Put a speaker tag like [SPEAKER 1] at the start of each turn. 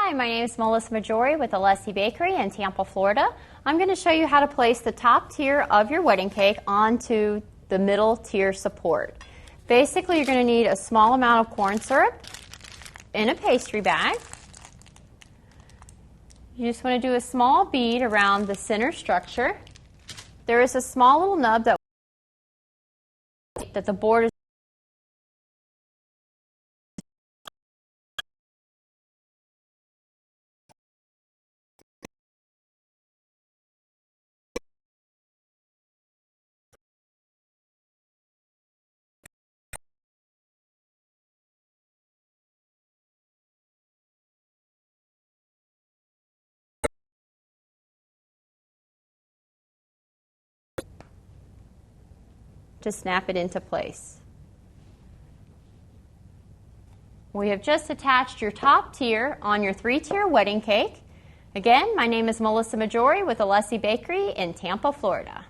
[SPEAKER 1] Hi, my name is Melissa Majori with Alessi Bakery in Tampa, Florida. I'm going to show you how to place the top tier of your wedding cake onto the middle tier support. Basically, you're going to need a small amount of corn syrup in a pastry bag. You just want to do a small bead around the center structure. There is a small little nub that the board is to snap it into place. We have just attached your top tier on your 3-tier wedding cake. Again, my name is Melissa Majori with Alessi Bakery in Tampa, Florida.